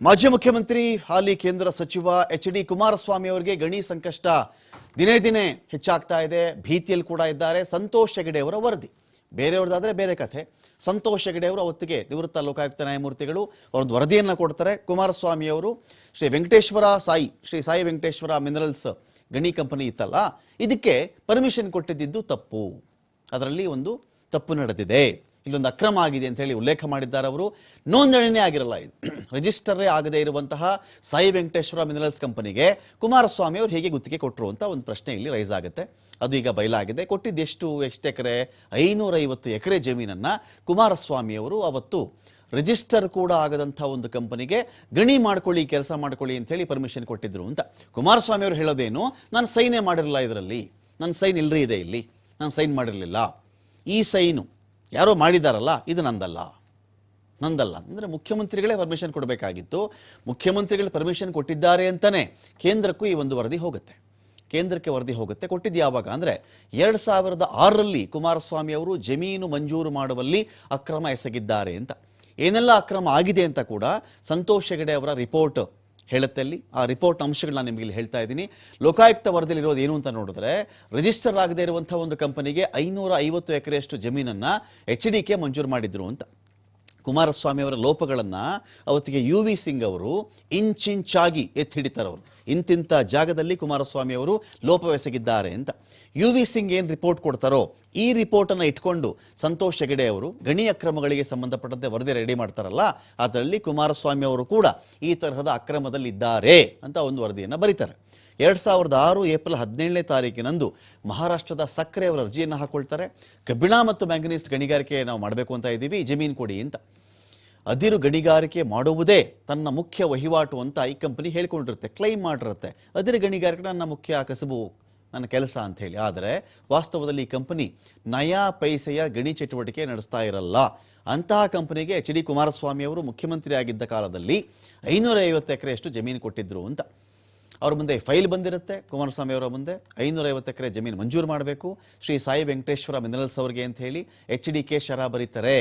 ಮಾಜಿ ಮುಖ್ಯಮಂತ್ರಿ ಹಾಲಿ ಕೇಂದ್ರ ಸಚಿವ ಎಚ್.ಡಿ. ಕುಮಾರಸ್ವಾಮಿ ಅವರಿಗೆ ಗಣಿ ಸಂಕಷ್ಟ ದಿನೇ ದಿನೇ ಹೆಚ್ಚಾಗ್ತಾ ಇದೆ. ಭೀತಿಯಲ್ಲಿ ಕೂಡ ಇದ್ದಾರೆ. ಸಂತೋಷ್ ಹೆಗಡೆ ಅವರ ವರದಿ ಬೇರೆಯವ್ರದ್ದಾದ್ರೆ ಬೇರೆ ಕಥೆ. ಸಂತೋಷ್ ಹೆಗಡೆ ಅವರು ಅವತ್ತಿಗೆ ನಿವೃತ್ತ ಲೋಕಾಯುಕ್ತ ನ್ಯಾಯಮೂರ್ತಿಗಳು ಅವರೊಂದು ವರದಿಯನ್ನು ಕೊಡ್ತಾರೆ. ಕುಮಾರಸ್ವಾಮಿ ಅವರು ಶ್ರೀ ಸಾಯಿ ವೆಂಕಟೇಶ್ವರ ಮಿನರಲ್ಸ್ ಗಣಿ ಕಂಪನಿ ಇತ್ತಲ್ಲ, ಇದಕ್ಕೆ ಪರ್ಮಿಷನ್ ಕೊಟ್ಟಿದ್ದು ತಪ್ಪು, ಅದರಲ್ಲಿ ಒಂದು ತಪ್ಪು ನಡೆದಿದೆ, ಇಲ್ಲೊಂದು ಅಕ್ರಮ ಆಗಿದೆ ಅಂತ ಹೇಳಿ ಉಲ್ಲೇಖ ಮಾಡಿದ್ದಾರೆ. ಅವರು ನೋಂದಣಿನೇ ಆಗಿರಲ್ಲ, ಇದು ರಿಜಿಸ್ಟರೇ ಆಗದೇ ಇರುವಂತಹ ಸಾಯಿ ವೆಂಕಟೇಶ್ವರ ಮಿನರಲ್ಸ್ ಕಂಪನಿಗೆ ಕುಮಾರಸ್ವಾಮಿ ಅವರು ಹೇಗೆ ಗುತ್ತಿಗೆ ಕೊಟ್ಟರು ಅಂತ ಒಂದು ಪ್ರಶ್ನೆ ಇಲ್ಲಿ ರೈಸ್ ಆಗುತ್ತೆ. ಅದು ಈಗ ಬಯಲಾಗಿದೆ. ಕೊಟ್ಟಿದ್ದೆಷ್ಟು ಎಕರೆ? 550 ಎಕರೆ ಜಮೀನನ್ನು ಕುಮಾರಸ್ವಾಮಿ ಅವರು ಅವತ್ತು ರಿಜಿಸ್ಟರ್ ಕೂಡ ಆಗದಂಥ ಒಂದು ಕಂಪನಿಗೆ ಗಣಿ ಮಾಡ್ಕೊಳ್ಳಿ, ಕೆಲಸ ಮಾಡ್ಕೊಳ್ಳಿ ಅಂತ ಹೇಳಿ ಪರ್ಮಿಷನ್ ಕೊಟ್ಟಿದ್ರು ಅಂತ. ಕುಮಾರಸ್ವಾಮಿ ಅವರು ಹೇಳೋದೇನು, ನಾನು ಸೈನೇ ಮಾಡಿರಲಿಲ್ಲ, ಇದರಲ್ಲಿ ನನ್ನ ಸೈನ್ ಇಲ್ಲರಿ ಇದೆ, ಇಲ್ಲಿ ನಾನು ಸೈನ್ ಮಾಡಿರಲಿಲ್ಲ, ಈ ಸೈನು ಯಾರೋ ಮಾಡಿದಾರಲ್ಲ, ಇದು ನಂದಲ್ಲ ಅಂದರೆ ಮುಖ್ಯಮಂತ್ರಿಗಳೇ ಪರ್ಮಿಷನ್ ಕೊಡಬೇಕಾಗಿತ್ತು. ಮುಖ್ಯಮಂತ್ರಿಗಳು ಪರ್ಮಿಷನ್ ಕೊಟ್ಟಿದ್ದಾರೆ ಅಂತಲೇ ಕೇಂದ್ರಕ್ಕೂ ಈ ಒಂದು ವರದಿ ಹೋಗುತ್ತೆ. ಕೇಂದ್ರಕ್ಕೆ ವರದಿ ಹೋಗುತ್ತೆ. ಕೊಟ್ಟಿದ್ದು ಯಾವಾಗ ಅಂದರೆ 2006ರಲ್ಲಿ ಕುಮಾರಸ್ವಾಮಿ ಅವರು ಜಮೀನು ಮಂಜೂರು ಮಾಡುವಲ್ಲಿ ಅಕ್ರಮ ಎಸಗಿದ್ದಾರೆ ಅಂತ. ಏನೆಲ್ಲ ಅಕ್ರಮ ಆಗಿದೆ ಅಂತ ಕೂಡ ಸಂತೋಷ್ ಹೆಗಡೆ ಅವರ ರಿಪೋರ್ಟ್ ಹೇಳುತ್ತೆ. ಅಲ್ಲಿ ಆ ರಿಪೋರ್ಟ್ ಅಂಶಗಳನ್ನ ನಿಮಗೆ ಇಲ್ಲಿ ಹೇಳ್ತಾ ಇದ್ದೀನಿ. ಲೋಕಾಯುಕ್ತ ವರದಿಯಲ್ಲಿ ಇರೋದು ಏನು ಅಂತ ನೋಡಿದ್ರೆ, ರಿಜಿಸ್ಟರ್ ಆಗದೇ ಇರುವಂಥ ಒಂದು ಕಂಪನಿಗೆ 550 ಎಕರೆಯಷ್ಟು ಜಮೀನನ್ನು ಎಚ್.ಡಿ.ಕೆ ಮಂಜೂರು ಮಾಡಿದ್ರು ಅಂತ. ಕುಮಾರಸ್ವಾಮಿ ಅವರ ಲೋಪಗಳನ್ನು ಅವತ್ತಿಗೆ ಯು ವಿ ಸಿಂಗ್ ಅವರು ಇಂಚಿಂಚಾಗಿ ಎತ್ತಿ ಹಿಡಿತಾರೆ. ಅವರು ಇಂತಿಂಥ ಜಾಗದಲ್ಲಿ ಕುಮಾರಸ್ವಾಮಿ ಅವರು ಲೋಪವೆಸಗಿದ್ದಾರೆ ಅಂತ ಯು ವಿ ಸಿಂಗ್ ಏನು ರಿಪೋರ್ಟ್ ಕೊಡ್ತಾರೋ, ಈ ರಿಪೋರ್ಟನ್ನು ಇಟ್ಕೊಂಡು ಸಂತೋಷ್ ಹೆಗಡೆ ಅವರು ಗಣಿ ಅಕ್ರಮಗಳಿಗೆ ಸಂಬಂಧಪಟ್ಟಂತೆ ವರದಿ ರೆಡಿ ಮಾಡ್ತಾರಲ್ಲ, ಅದರಲ್ಲಿ ಕುಮಾರಸ್ವಾಮಿ ಅವರು ಕೂಡ ಈ ತರಹದ ಅಕ್ರಮದಲ್ಲಿದ್ದಾರೆ ಅಂತ ಒಂದು ವರದಿಯನ್ನು ಬರೀತಾರೆ. 2006 ಏಪ್ರಿಲ್ 17ನೇ ತಾರೀಕಿನಂದು ಮಹಾರಾಷ್ಟ್ರದ ಸಕ್ಕರೆ ಅವರ ಅರ್ಜಿಯನ್ನು ಹಾಕೊಳ್ತಾರೆ. ಕಬ್ಬಿಣ ಮತ್ತು ಮ್ಯಾಂಗನೀಸ್ ಗಣಿಗಾರಿಕೆ ನಾವು ಮಾಡಬೇಕು ಅಂತ ಇದ್ದೀವಿ, ಜಮೀನು ಕೊಡಿ ಅಂತ. ಅದಿರು ಗಣಿಗಾರಿಕೆ ಮಾಡುವುದೇ ತನ್ನ ಮುಖ್ಯ ವಹಿವಾಟು ಅಂತ ಈ ಕಂಪನಿ ಹೇಳ್ಕೊಂಡಿರುತ್ತೆ, ಕ್ಲೈಮ್ ಮಾಡಿರುತ್ತೆ. ಅದಿರು ಗಣಿಗಾರಿಕೆ ನನ್ನ ಮುಖ್ಯ ಕಸಬು, ನನ್ನ ಕೆಲಸ ಅಂತ ಹೇಳಿ. ಆದರೆ ವಾಸ್ತವದಲ್ಲಿ ಈ ಕಂಪನಿ ನಯಾ ಪೈಸೆಯ ಗಣಿ ಚಟುವಟಿಕೆ ನಡೆಸ್ತಾ ಇರಲ್ಲ. ಅಂತಹ ಕಂಪನಿಗೆ ಎಚ್.ಡಿ. ಕುಮಾರಸ್ವಾಮಿ ಅವರು ಮುಖ್ಯಮಂತ್ರಿ ಆಗಿದ್ದ ಕಾಲದಲ್ಲಿ 550 ಎಕರೆಯಷ್ಟು ಜಮೀನು ಕೊಟ್ಟಿದ್ರು ಅಂತ. ಅವ್ರ ಮುಂದೆ ಫೈಲ್ ಬಂದಿರುತ್ತೆ, ಕುಮಾರಸ್ವಾಮಿ ಅವರ ಮುಂದೆ 550 ಎಕರೆ ಜಮೀನು ಮಂಜೂರು ಮಾಡಬೇಕು ಶ್ರೀ ಸಾಯಿ ವೆಂಕಟೇಶ್ವರ ಮಿನರಲ್ಸ್ ಅವರಿಗೆ ಅಂತ ಹೇಳಿ ಎಚ್.ಡಿ.ಕೆ ಶರ ಬರೀತಾರೆ.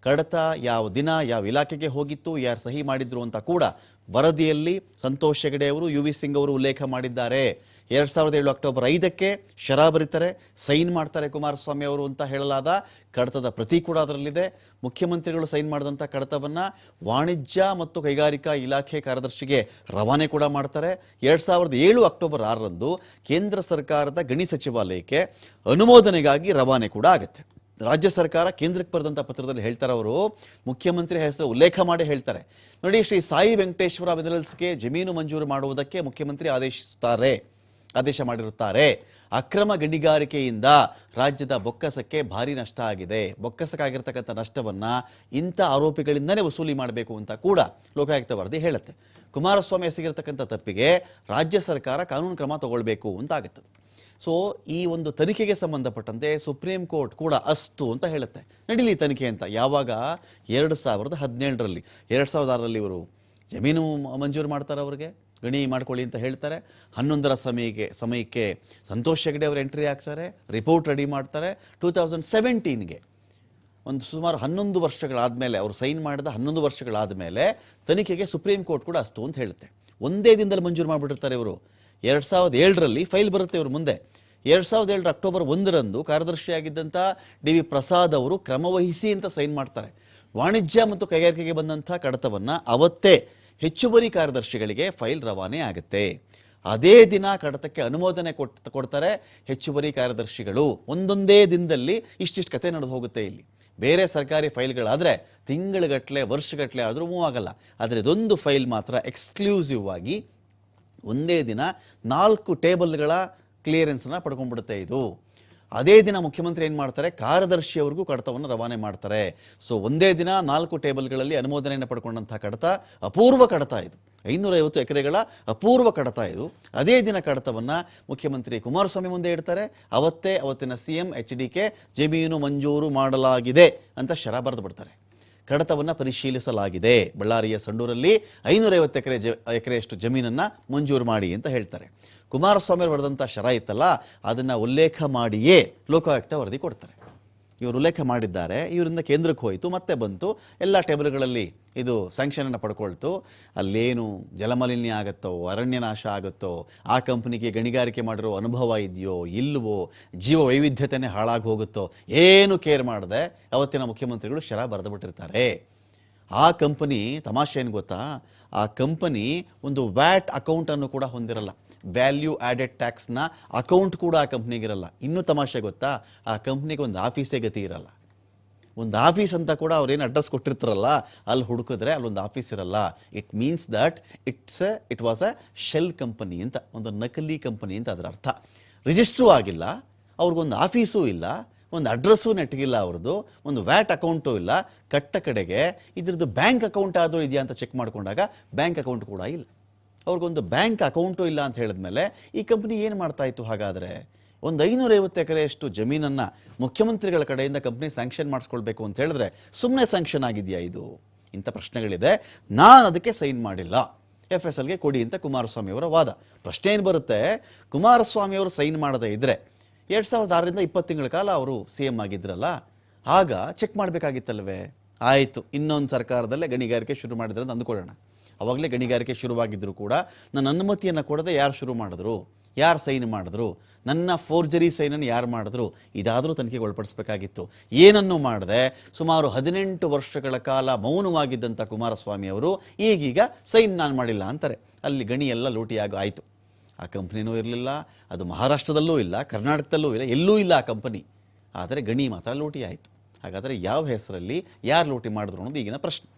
ಕಡತ ಯಾವ ದಿನ ಯಾವ ಇಲಾಖೆಗೆ ಹೋಗಿತ್ತು, ಯಾರು ಸಹಿ ಮಾಡಿದ್ರು ಅಂತ ಕೂಡ ವರದಿಯಲ್ಲಿ ಸಂತೋಷ್ ಹೆಗಡೆ ಅವರು ಯು ವಿ ಸಿಂಗ್ ಅವರು ಉಲ್ಲೇಖ ಮಾಡಿದ್ದಾರೆ. 2007 ಅಕ್ಟೋಬರ್ 5ಕ್ಕೆ ಶರ ಬರೀತಾರೆ, ಸೈನ್ ಮಾಡ್ತಾರೆ ಕುಮಾರಸ್ವಾಮಿ ಅವರು ಅಂತ ಹೇಳಲಾದ ಕಡತದ ಪ್ರತಿ ಕೂಡ ಅದರಲ್ಲಿದೆ. ಮುಖ್ಯಮಂತ್ರಿಗಳು ಸೈನ್ ಮಾಡಿದಂಥ ಕಡತವನ್ನು ವಾಣಿಜ್ಯ ಮತ್ತು ಕೈಗಾರಿಕಾ ಇಲಾಖೆ ಕಾರ್ಯದರ್ಶಿಗೆ ರವಾನೆ ಕೂಡ ಮಾಡ್ತಾರೆ. 2007 ಅಕ್ಟೋಬರ್ 6ರಂದು ಕೇಂದ್ರ ಸರ್ಕಾರದ ಗಣಿ ಸಚಿವಾಲಯಕ್ಕೆ ಅನುಮೋದನೆಗಾಗಿ ರವಾನೆ ಕೂಡ ಆಗುತ್ತೆ. ರಾಜ್ಯ ಸರ್ಕಾರ ಕೇಂದ್ರಕ್ಕೆ ಬರೆದಂಥ ಪತ್ರದಲ್ಲಿ ಹೇಳ್ತಾರೆ, ಅವರು ಮುಖ್ಯಮಂತ್ರಿ ಹೆಸರು ಉಲ್ಲೇಖ ಮಾಡಿ ಹೇಳ್ತಾರೆ, ನೋಡಿ ಶ್ರೀ ಸಾಯಿ ವೆಂಕಟೇಶ್ವರ ಮಿನರಲ್ಸ್ಗೆ ಜಮೀನು ಮಂಜೂರು ಮಾಡುವುದಕ್ಕೆ ಮುಖ್ಯಮಂತ್ರಿ ಆದೇಶ ಮಾಡಿರುತ್ತಾರೆ. ಅಕ್ರಮ ಗಣಿಗಾರಿಕೆಯಿಂದ ರಾಜ್ಯದ ಬೊಕ್ಕಸಕ್ಕೆ ಭಾರಿ ನಷ್ಟ ಆಗಿದೆ. ಬೊಕ್ಕಸಕ್ಕಾಗಿರ್ತಕ್ಕಂಥ ನಷ್ಟವನ್ನು ಇಂಥ ಆರೋಪಿಗಳಿಂದಲೇ ವಸೂಲಿ ಮಾಡಬೇಕು ಅಂತ ಕೂಡ ಲೋಕಾಯುಕ್ತ ವರದಿ ಹೇಳುತ್ತೆ. ಕುಮಾರಸ್ವಾಮಿ ಎಸಗಿರ್ತಕ್ಕಂಥ ತಪ್ಪಿಗೆ ರಾಜ್ಯ ಸರ್ಕಾರ ಕಾನೂನು ಕ್ರಮ ತಗೊಳ್ಬೇಕು ಅಂತ ಆಗುತ್ತದೆ. ಸೊ ಈ ಒಂದು ತನಿಖೆಗೆ ಸಂಬಂಧಪಟ್ಟಂತೆ ಸುಪ್ರೀಂ ಕೋರ್ಟ್ ಕೂಡ ಅಸ್ತು ಅಂತ ಹೇಳುತ್ತೆ, ನಡೀಲಿ ತನಿಖೆ ಅಂತ. ಯಾವಾಗ 2017ರಲ್ಲಿ 2006ರಲ್ಲಿ ಇವರು ಜಮೀನು ಮಂಜೂರು ಮಾಡ್ತಾರೆ, ಅವರಿಗೆ ಗಣಿ ಮಾಡ್ಕೊಳ್ಳಿ ಅಂತ ಹೇಳ್ತಾರೆ. 11ರ ಸಮಯಕ್ಕೆ ಸಂತೋಷ್ ಹೆಗಡೆ ಅವರು ಎಂಟ್ರಿ ಆಗ್ತಾರೆ, ರಿಪೋರ್ಟ್ ರೆಡಿ ಮಾಡ್ತಾರೆ. 2017ಗೆ ಒಂದು ಸುಮಾರು 11 ವರ್ಷಗಳಾದಮೇಲೆ, ಅವರು ಸೈನ್ ಮಾಡಿದ 11 ವರ್ಷಗಳಾದ ಮೇಲೆ ತನಿಖೆಗೆ ಸುಪ್ರೀಂ ಕೋರ್ಟ್ ಕೂಡ ಅಸ್ತು ಅಂತ ಹೇಳುತ್ತೆ. ಒಂದೇ ದಿನದಲ್ಲಿ ಮಂಜೂರು ಮಾಡಿಬಿಟ್ಟಿರ್ತಾರೆ ಇವರು. 2007ರಲ್ಲಿ ಫೈಲ್ ಬರುತ್ತೆ ಇವ್ರ ಮುಂದೆ. 2007 ಅಕ್ಟೋಬರ್ 1ರಂದು ಕಾರ್ಯದರ್ಶಿಯಾಗಿದ್ದಂಥ ಡಿ ವಿ ಪ್ರಸಾದ್ ಅವರು ಕ್ರಮವಹಿಸಿ ಅಂತ ಸೈನ್ ಮಾಡ್ತಾರೆ. ವಾಣಿಜ್ಯ ಮತ್ತು ಕೈಗಾರಿಕೆಗೆ ಬಂದಂಥ ಕಡತವನ್ನು ಅವತ್ತೇ ಹೆಚ್ಚುವರಿ ಕಾರ್ಯದರ್ಶಿಗಳಿಗೆ ಫೈಲ್ ರವಾನೆ ಆಗುತ್ತೆ. ಅದೇ ದಿನ ಕಡತಕ್ಕೆ ಅನುಮೋದನೆ ಕೊಡ್ತಾರೆ ಹೆಚ್ಚುವರಿ ಕಾರ್ಯದರ್ಶಿಗಳು. ಒಂದೊಂದೇ ದಿನದಲ್ಲಿ ಇಷ್ಟಿಷ್ಟು ಕತೆ ನಡೆದು ಹೋಗುತ್ತೆ. ಇಲ್ಲಿ ಬೇರೆ ಸರ್ಕಾರಿ ಫೈಲ್ಗಳಾದರೆ ತಿಂಗಳುಗಟ್ಟಲೆ ವರ್ಷಗಟ್ಟಲೆ ಆದರೂ ಮೂವ್ ಆಗಲ್ಲ. ಆದರೆ ಇದೊಂದು ಫೈಲ್ ಮಾತ್ರ ಎಕ್ಸ್ಕ್ಲೂಸಿವ್ ಆಗಿ ಒಂದೇ ದಿನ 4 ಟೇಬಲ್ಗಳ ಕ್ಲಿಯರೆನ್ಸನ್ನು ಪಡ್ಕೊಂಡ್ಬಿಡುತ್ತೆ ಇದು. ಅದೇ ದಿನ ಮುಖ್ಯಮಂತ್ರಿ ಏನು ಮಾಡ್ತಾರೆ, ಕಾರ್ಯದರ್ಶಿಯವರೆಗೂ ಕಡತವನ್ನು ರವಾನೆ ಮಾಡ್ತಾರೆ. ಸೊ ಒಂದೇ ದಿನ 4 ಟೇಬಲ್ಗಳಲ್ಲಿ ಅನುಮೋದನೆಯನ್ನು ಪಡ್ಕೊಂಡಂಥ ಕಡತ, ಅಪೂರ್ವ ಕಡತ ಇದು. 550 ಎಕರೆಗಳ ಅಪೂರ್ವ ಕಡತ ಇದು. ಅದೇ ದಿನ ಕಡತವನ್ನು ಮುಖ್ಯಮಂತ್ರಿ ಕುಮಾರಸ್ವಾಮಿ ಮುಂದೆ ಇಡ್ತಾರೆ. ಅವತ್ತಿನ CM ಎಚ್.ಡಿ.ಕೆ ಜಮೀನು ಮಂಜೂರು ಮಾಡಲಾಗಿದೆ ಅಂತ ಶರ ಬರೆದು ಬಿಡ್ತಾರೆ. ಕಡತವನ್ನು ಪರಿಶೀಲಿಸಲಾಗಿದೆ, ಬಳ್ಳಾರಿಯ ಸಂಡೂರಲ್ಲಿ 550 ಎಕರೆಯಷ್ಟು ಜಮೀನನ್ನು ಮಂಜೂರು ಮಾಡಿ ಅಂತ ಹೇಳ್ತಾರೆ. ಕುಮಾರಸ್ವಾಮಿ ಅವರು ಬರೆದಂಥ ಶರ ಇತ್ತಲ್ಲ, ಅದನ್ನು ಉಲ್ಲೇಖ ಮಾಡಿಯೇ ಲೋಕಾಯುಕ್ತ ವರದಿ ಕೊಡ್ತಾರೆ. ಇವರು ಉಲ್ಲೇಖ ಮಾಡಿದ್ದಾರೆ. ಇವರಿಂದ ಕೇಂದ್ರಕ್ಕೆ ಹೋಯಿತು, ಮತ್ತೆ ಬಂತು, ಎಲ್ಲ ಟೇಬಲ್ಗಳಲ್ಲಿ ಇದು ಸ್ಯಾಂಕ್ಷನನ್ನು ಪಡ್ಕೊಳ್ತು. ಅಲ್ಲೇನು ಜಲಮಾಲಿನ್ಯ ಆಗುತ್ತೋ, ಅರಣ್ಯನಾಶ ಆಗುತ್ತೋ, ಆ ಕಂಪ್ನಿಗೆ ಗಣಿಗಾರಿಕೆ ಮಾಡಿರೋ ಅನುಭವ ಇದೆಯೋ ಇಲ್ವೋ, ಜೀವ ವೈವಿಧ್ಯತೆಯೇ ಹಾಳಾಗಿ ಹೋಗುತ್ತೋ, ಏನು ಕೇರ್ ಮಾಡದೆ ಅವತ್ತಿನ ಮುಖ್ಯಮಂತ್ರಿಗಳು ಶರ ಬರೆದು ಬಿಟ್ಟಿರ್ತಾರೆ. ಆ ಕಂಪನಿ ತಮಾಷೆ ಏನು ಗೊತ್ತಾ, ಆ ಕಂಪನಿ ಒಂದು ವ್ಯಾಟ್ ಅಕೌಂಟನ್ನು ಕೂಡ ಹೊಂದಿರಲ್ಲ, ವ್ಯಾಲ್ಯೂ ಆ್ಯಡೆಡ್ ಟ್ಯಾಕ್ಸ್ನ ಅಕೌಂಟ್ ಕೂಡ ಆ ಕಂಪ್ನಿಗಿರಲ್ಲ. ಇನ್ನೂ ತಮಾಷೆ ಗೊತ್ತಾ, ಆ ಕಂಪ್ನಿಗೆ ಒಂದು ಆಫೀಸೇ ಗತಿ ಇರಲ್ಲ. ಒಂದು ಆಫೀಸ್ ಅಂತ ಕೂಡ ಅವ್ರೇನು ಅಡ್ರೆಸ್ ಕೊಟ್ಟಿರ್ತಾರಲ್ಲ, ಅಲ್ಲಿ ಹುಡುಕಿದ್ರೆ ಅಲ್ಲೊಂದು ಆಫೀಸ್ ಇರಲ್ಲ. It means that it was a shell company ಅಂತ, ಒಂದು ನಕಲಿ ಕಂಪನಿ ಅಂತ ಅದರ ಅರ್ಥ. ರಿಜಿಸ್ಟ್ರೂ ಆಗಿಲ್ಲ, ಅವ್ರಿಗೊಂದು ಆಫೀಸೂ ಇಲ್ಲ, ಒಂದು ಅಡ್ರೆಸ್ಸು ನೆಟ್ಗಿಲ್ಲ, ಅವ್ರದ್ದು ಒಂದು ವ್ಯಾಟ್ ಅಕೌಂಟು ಇಲ್ಲ. ಕಟ್ಟ ಕಡೆಗೆ ಇದ್ರದ್ದು ಬ್ಯಾಂಕ್ ಅಕೌಂಟ್ ಆದರೂ ಇದೆಯಾ ಅಂತ ಚೆಕ್ ಮಾಡಿಕೊಂಡಾಗ ಬ್ಯಾಂಕ್ ಅಕೌಂಟ್ ಕೂಡ ಇಲ್ಲ. ಅವ್ರಿಗೊಂದು ಬ್ಯಾಂಕ್ ಅಕೌಂಟು ಇಲ್ಲ ಅಂತ ಹೇಳಿದ್ಮೇಲೆ ಈ ಕಂಪ್ನಿ ಏನು ಮಾಡ್ತಾ ಇತ್ತು ಹಾಗಾದರೆ? ಒಂದು 550 ಎಕರೆಯಷ್ಟು ಜಮೀನನ್ನು ಮುಖ್ಯಮಂತ್ರಿಗಳ ಕಡೆಯಿಂದ ಕಂಪ್ನಿ ಸ್ಯಾಂಕ್ಷನ್ ಮಾಡಿಸ್ಕೊಳ್ಬೇಕು ಅಂತ ಹೇಳಿದ್ರೆ ಸುಮ್ಮನೆ ಸ್ಯಾಂಕ್ಷನ್ ಆಗಿದೆಯಾ ಇದು? ಇಂಥ ಪ್ರಶ್ನೆಗಳಿದೆ. ನಾನು ಅದಕ್ಕೆ ಸೈನ್ ಮಾಡಿಲ್ಲ, FSLಗೆ ಕೊಡಿ ಅಂತ ಕುಮಾರಸ್ವಾಮಿ ಅವರ ವಾದ. ಪ್ರಶ್ನೆ ಏನು ಬರುತ್ತೆ, ಕುಮಾರಸ್ವಾಮಿ ಅವರು ಸೈನ್ ಮಾಡದೇ ಇದ್ದರೆ 2006ರಿಂದ 20 ತಿಂಗಳ ಕಾಲ ಅವರು CM ಆಗಿದ್ರಲ್ಲ, ಆಗ ಚೆಕ್ ಮಾಡಬೇಕಾಗಿತ್ತಲ್ವೇ? ಆಯಿತು, ಇನ್ನೊಂದು ಸರ್ಕಾರದಲ್ಲೇ ಗಣಿಗಾರಿಕೆ ಶುರು ಮಾಡಿದ್ರೆ ಅಂತ ಅಂದ್ಕೊಳ್ಳೋಣ. ಅವಾಗಲೇ ಗಣಿಗಾರಿಕೆ ಶುರುವಾಗಿದ್ದರೂ ಕೂಡ ನನ್ನ ಅನುಮತಿಯನ್ನು ಕೊಡದೆ ಯಾರು ಶುರು ಮಾಡಿದ್ರು, ಯಾರು ಸೈನ್ ಮಾಡಿದ್ರು, ನನ್ನ ಫೋರ್ಜರಿ ಸೈನನ್ನು ಯಾರು ಮಾಡಿದ್ರು, ಇದಾದರೂ ತನಿಖೆಗೆ ಒಳಪಡಿಸಬೇಕಾಗಿತ್ತು. ಏನನ್ನೂ ಮಾಡದೆ ಸುಮಾರು 18 ವರ್ಷಗಳ ಕಾಲ ಮೌನವಾಗಿದ್ದಂಥ ಕುಮಾರಸ್ವಾಮಿ ಅವರು ಈಗೀಗ ಸೈನ್ ನಾನು ಮಾಡಿಲ್ಲ ಅಂತಾರೆ. ಅಲ್ಲಿ ಗಣಿ ಎಲ್ಲ ಲೂಟಿಯಾಗ ಆಯಿತು. ಆ ಕಂಪ್ನಿನೂ ಇರಲಿಲ್ಲ, ಅದು ಮಹಾರಾಷ್ಟ್ರದಲ್ಲೂ ಇಲ್ಲ, ಕರ್ನಾಟಕದಲ್ಲೂ ಇಲ್ಲ, ಎಲ್ಲೂ ಇಲ್ಲ ಆ ಕಂಪನಿ. ಆದರೆ ಗಣಿ ಮಾತ್ರ ಲೂಟಿ ಆಯಿತು. ಹಾಗಾದರೆ ಯಾವ ಹೆಸರಲ್ಲಿ ಯಾರು ಲೂಟಿ ಮಾಡಿದ್ರು ಅನ್ನೋದು ಈಗಿನ ಪ್ರಶ್ನೆ.